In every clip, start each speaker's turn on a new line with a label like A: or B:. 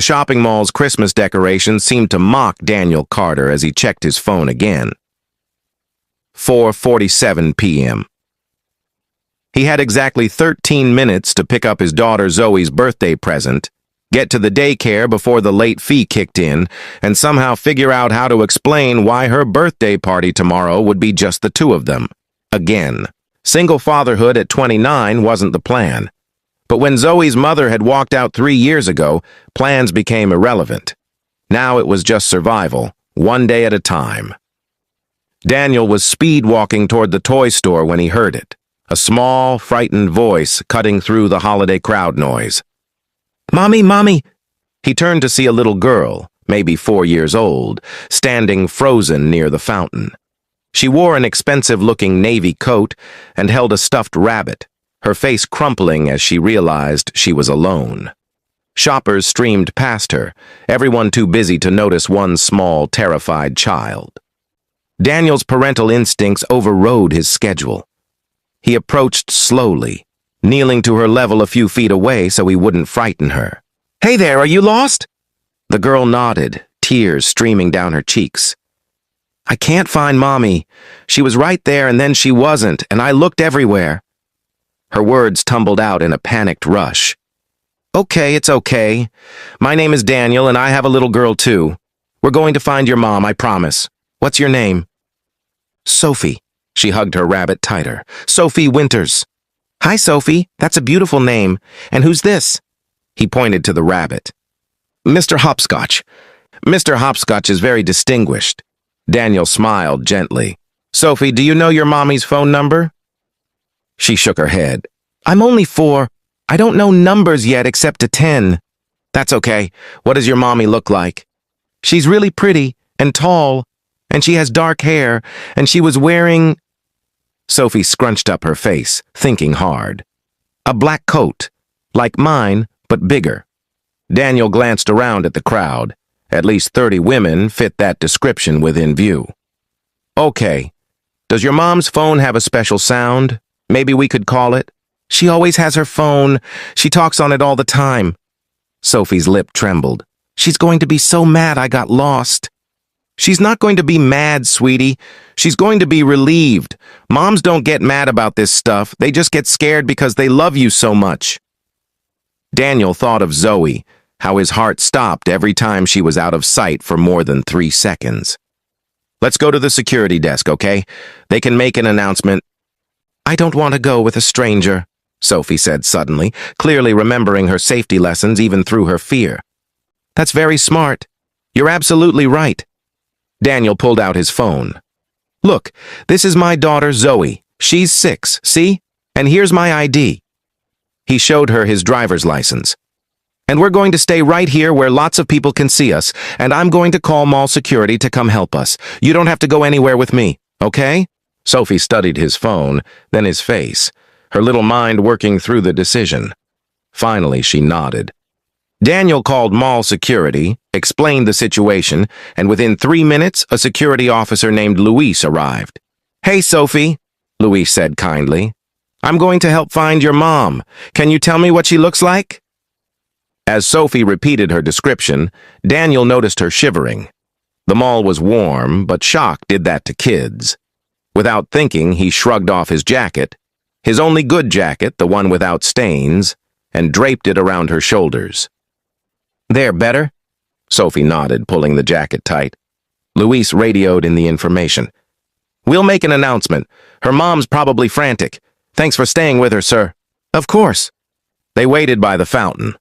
A: The shopping mall's Christmas decorations seemed to mock Daniel Carter as he checked his phone again. 4:47 p.m. He had exactly 13 minutes to pick up his daughter Zoe's birthday present, get to the daycare before the late fee kicked in, and somehow figure out how to explain why her birthday party tomorrow would be just the two of them. Again. Single fatherhood at 29 wasn't the plan. But when Zoe's mother had walked out 3 years ago, plans became irrelevant. Now it was just survival, one day at a time. Daniel was speed-walking toward the toy store when he heard it, a small, frightened voice cutting through the holiday crowd noise. "Mommy, Mommy!" He turned to see a little girl, maybe 4 years old, standing frozen near the fountain. She wore an expensive-looking navy coat and held a stuffed rabbit, her face crumpling as she realized she was alone. Shoppers streamed past her, everyone too busy to notice one small, terrified child. Daniel's parental instincts overrode his schedule. He approached slowly, kneeling to her level a few feet away so he wouldn't frighten her. "Hey there, are you lost?" The girl nodded, tears streaming down her cheeks. "I can't find Mommy. She was right there and then she wasn't, and I looked everywhere." Her words tumbled out in a panicked rush. "Okay, it's okay. My name is Daniel and I have a little girl too. We're going to find your mom, I promise. What's your name?" "Sophie." She hugged her rabbit tighter. "Sophie Winters." "Hi, Sophie. That's a beautiful name. And who's this?" He pointed to the rabbit. "Mr. Hopscotch. Mr. Hopscotch is very distinguished." Daniel smiled gently. "Sophie, do you know your mommy's phone number?" She shook her head. "I'm only 4. I don't know numbers yet except to 10. "That's okay. What does your mommy look like?" "She's really pretty and tall, and she has dark hair, and she was wearing—" Sophie scrunched up her face, thinking hard. "A black coat, like mine, but bigger." Daniel glanced around at the crowd. At least 30 women fit that description within view. "Okay. Does your mom's phone have a special sound? Maybe we could call it?" "She always has her phone. She talks on it all the time." Sophie's lip trembled. "She's going to be so mad I got lost." "She's not going to be mad, sweetie. She's going to be relieved. Moms don't get mad about this stuff. They just get scared because they love you so much." Daniel thought of Zoe, how his heart stopped every time she was out of sight for more than 3 seconds. "Let's go to the security desk, okay? They can make an announcement." "I don't want to go with a stranger," Sophie said suddenly, clearly remembering her safety lessons even through her fear. "That's very smart. You're absolutely right." Daniel pulled out his phone. "Look, this is my daughter Zoe. She's 6, see? And here's my ID." He showed her his driver's license. "And we're going to stay right here where lots of people can see us, and I'm going to call mall security to come help us. You don't have to go anywhere with me, okay?" Sophie studied his phone, then his face, her little mind working through the decision. Finally, she nodded. Daniel called mall security, explained the situation, and within 3 minutes, a security officer named Luis arrived. "Hey, Sophie," Luis said kindly. "I'm going to help find your mom. Can you tell me what she looks like?" As Sophie repeated her description, Daniel noticed her shivering. The mall was warm, but shock did that to kids. Without thinking, he shrugged off his jacket, his only good jacket, the one without stains, and draped it around her shoulders. "There, better?" Sophie nodded, pulling the jacket tight. Luis radioed in the information. "We'll make an announcement. Her mom's probably frantic. Thanks for staying with her, sir." "Of course." They waited by the fountain.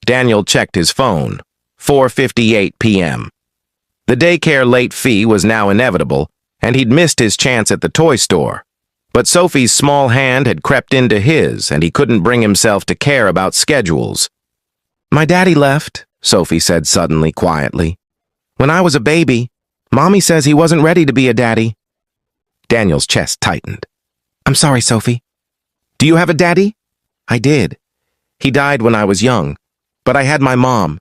A: Daniel checked his phone. 4:58 p.m. The daycare late fee was now inevitable, and he'd missed his chance at the toy store. But Sophie's small hand had crept into his, and he couldn't bring himself to care about schedules. "My daddy left," Sophie said suddenly, quietly. "When I was a baby, Mommy says he wasn't ready to be a daddy." Daniel's chest tightened. "I'm sorry, Sophie." "Do you have a daddy?" "I did. He died when I was young, but I had my mom,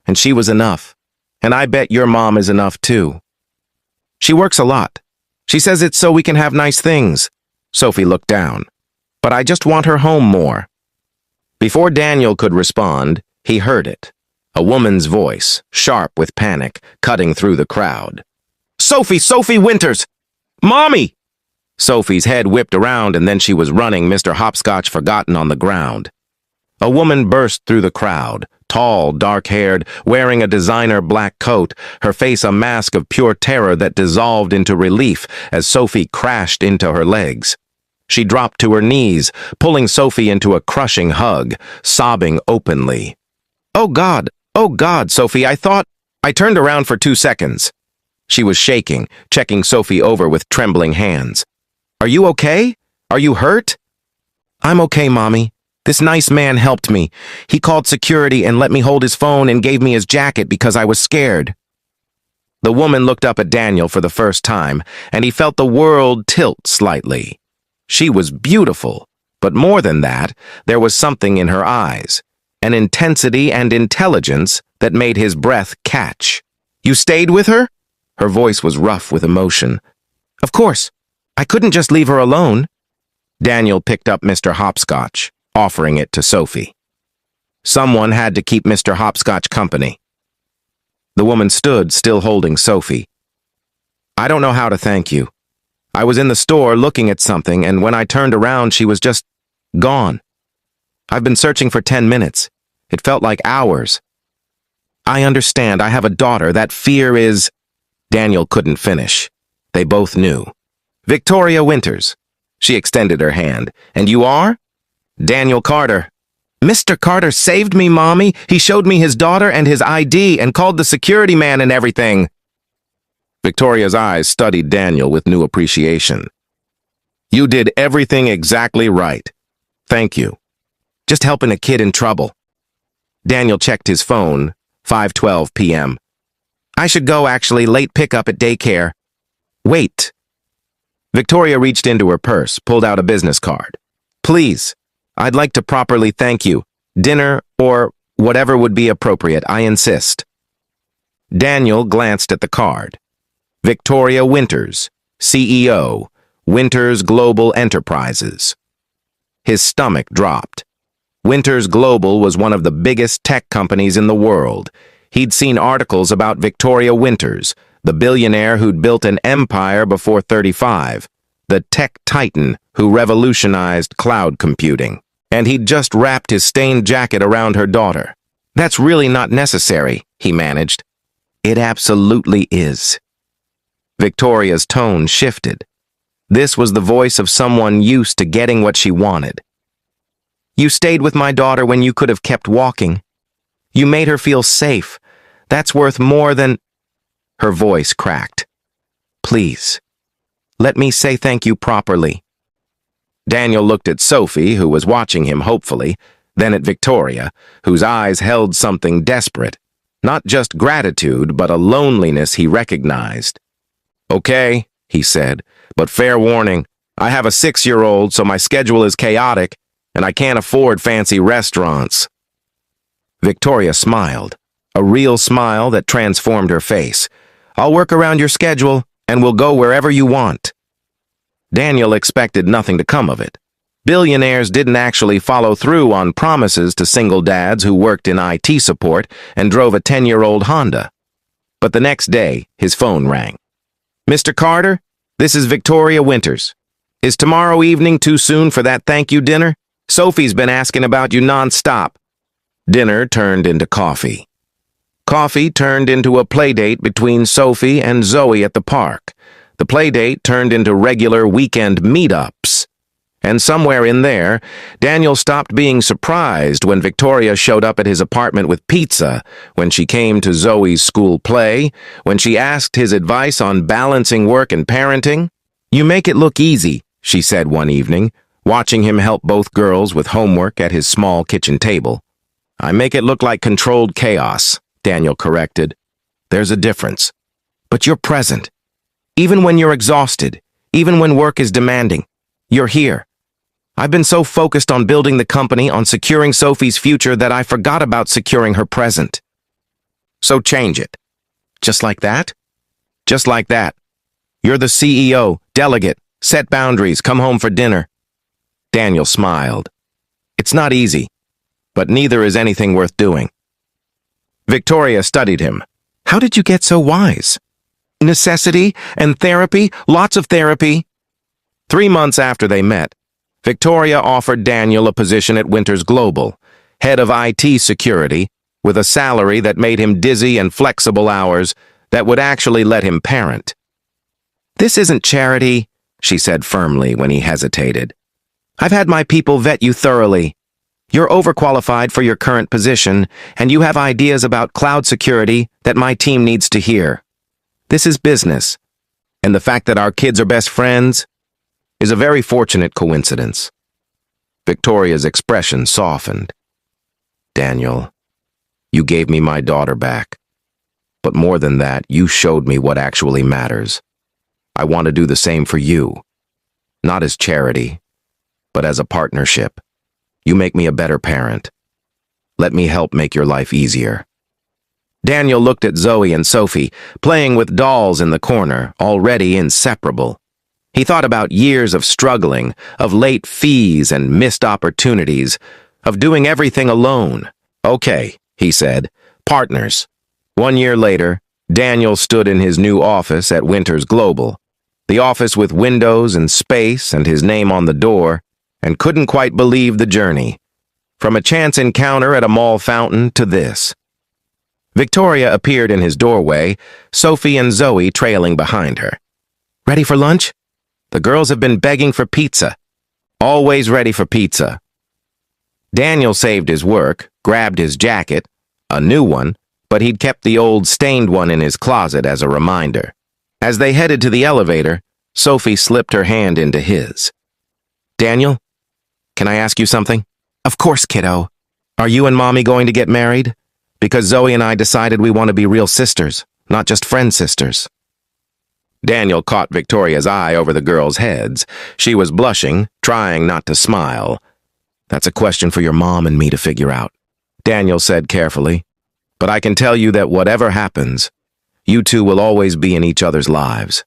A: and she was enough. And I bet your mom is enough, too. She works a lot. She says it's so we can have nice things." Sophie looked down. "But I just want her home more." Before Daniel could respond, he heard it. A woman's voice, sharp with panic, cutting through the crowd. Sophie Winters! Mommy! Sophie's head whipped around and then she was running, Mr. Hopscotch forgotten on the ground. A woman burst through the crowd, tall, dark-haired, wearing a designer black coat, her face a mask of pure terror that dissolved into relief as Sophie crashed into her legs. She dropped to her knees, pulling Sophie into a crushing hug, sobbing openly. Oh God, Sophie, I turned around for 2 seconds. She was shaking, checking Sophie over with trembling hands. Are you okay? Are you hurt? I'm okay, Mommy. This nice man helped me. He called security and let me hold his phone and gave me his jacket because I was scared. The woman looked up at Daniel for the first time, and he felt the world tilt slightly. She was beautiful, but more than that, there was something in her eyes, an intensity and intelligence that made his breath catch. You stayed with her? Her voice was rough with emotion. Of course. I couldn't just leave her alone. Daniel picked up Mr. Hopscotch, offering it to Sophie. Someone had to keep Mr. Hopscotch company. The woman stood, still holding Sophie. I don't know how to thank you. I was in the store looking at something, and when I turned around, she was just gone. I've been searching for 10 minutes. It felt like hours. I understand. I have a daughter. That fear is... Daniel couldn't finish. They both knew. Victoria Winters. She extended her hand. And you are? Daniel Carter. Mr. Carter saved me, Mommy. He showed me his daughter and his ID and called the security man and everything. Victoria's eyes studied Daniel with new appreciation. You did everything exactly right. Thank you. Just helping a kid in trouble. Daniel checked his phone, 5:12 p.m. I should go, actually, late pickup at daycare. Wait. Victoria reached into her purse, pulled out a business card. Please, I'd like to properly thank you. Dinner or whatever would be appropriate, I insist. Daniel glanced at the card. Victoria Winters, CEO, Winters Global Enterprises. His stomach dropped. Winters Global was one of the biggest tech companies in the world. He'd seen articles about Victoria Winters, the billionaire who'd built an empire before 35, the tech titan who revolutionized cloud computing. And he'd just wrapped his stained jacket around her daughter. That's really not necessary, he managed. It absolutely is. Victoria's tone shifted. This was the voice of someone used to getting what she wanted. You stayed with my daughter when you could have kept walking. You made her feel safe. That's worth more than... Her voice cracked. Please, let me say thank you properly. Daniel looked at Sophie, who was watching him hopefully, then at Victoria, whose eyes held something desperate. Not just gratitude, but a loneliness he recognized. Okay, he said, but fair warning, I have a 6-year-old, so my schedule is chaotic, and I can't afford fancy restaurants. Victoria smiled, a real smile that transformed her face. I'll work around your schedule, and we'll go wherever you want. Daniel expected nothing to come of it. Billionaires didn't actually follow through on promises to single dads who worked in IT support and drove a 10-year-old Honda. But the next day, his phone rang. Mr. Carter, this is Victoria Winters. Is tomorrow evening too soon for that thank you dinner? Sophie's been asking about you nonstop. Dinner turned into coffee. Coffee turned into a playdate between Sophie and Zoe at the park. The playdate turned into regular weekend meetups. And somewhere in there, Daniel stopped being surprised when Victoria showed up at his apartment with pizza, when she came to Zoe's school play, when she asked his advice on balancing work and parenting. You make it look easy, she said one evening, watching him help both girls with homework at his small kitchen table. I make it look like controlled chaos, Daniel corrected. There's a difference. But you're present. Even when you're exhausted, even when work is demanding, you're here. I've been so focused on building the company, on securing Sophie's future, that I forgot about securing her present. So change it. Just like that? Just like that. You're the CEO, delegate, set boundaries, come home for dinner. Daniel smiled. It's not easy, but neither is anything worth doing. Victoria studied him. How did you get so wise? Necessity and therapy, lots of therapy. 3 months after they met, Victoria offered Daniel a position at Winters Global, head of IT security, with a salary that made him dizzy and flexible hours that would actually let him parent. This isn't charity, she said firmly when he hesitated. I've had my people vet you thoroughly. You're overqualified for your current position, and you have ideas about cloud security that my team needs to hear. This is business, and the fact that our kids are best friends is a very fortunate coincidence. Victoria's expression softened. Daniel, you gave me my daughter back. But more than that, you showed me what actually matters. I want to do the same for you. Not as charity, but as a partnership. You make me a better parent. Let me help make your life easier. Daniel looked at Zoe and Sophie, playing with dolls in the corner, already inseparable. He thought about years of struggling, of late fees and missed opportunities, of doing everything alone. Okay, he said, partners. 1 year later, Daniel stood in his new office at Winters Global, the office with windows and space and his name on the door, and couldn't quite believe the journey. From a chance encounter at a mall fountain to this. Victoria appeared in his doorway, Sophie and Zoe trailing behind her. Ready for lunch? The girls have been begging for pizza. Always ready for pizza. Daniel saved his work, grabbed his jacket, a new one, but he'd kept the old stained one in his closet as a reminder. As they headed to the elevator, Sophie slipped her hand into his. Daniel, can I ask you something? Of course, kiddo. Are you and Mommy going to get married? Because Zoe and I decided we want to be real sisters, not just friend sisters. Daniel caught Victoria's eye over the girls' heads. She was blushing, trying not to smile. That's a question for your mom and me to figure out, Daniel said carefully. But I can tell you that whatever happens, you two will always be in each other's lives.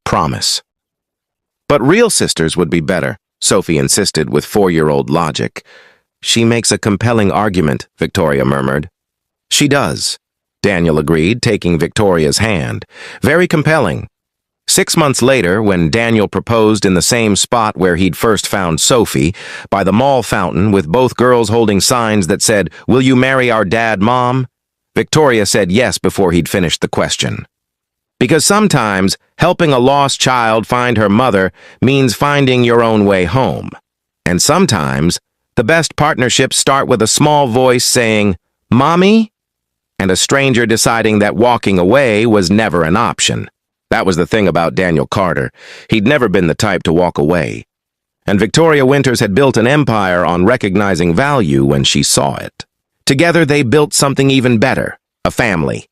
A: Promise. But real sisters would be better, Sophie insisted with 4-year-old logic. She makes a compelling argument, Victoria murmured. She does, Daniel agreed, taking Victoria's hand. Very compelling. 6 months later, when Daniel proposed in the same spot where he'd first found Sophie, by the mall fountain with both girls holding signs that said, "Will you marry our dad, Mom?" Victoria said yes before he'd finished the question. Because sometimes helping a lost child find her mother means finding your own way home. And sometimes the best partnerships start with a small voice saying, "Mommy?" and a stranger deciding that walking away was never an option. That was the thing about Daniel Carter. He'd never been the type to walk away. And Victoria Winters had built an empire on recognizing value when she saw it. Together they built something even better, a family.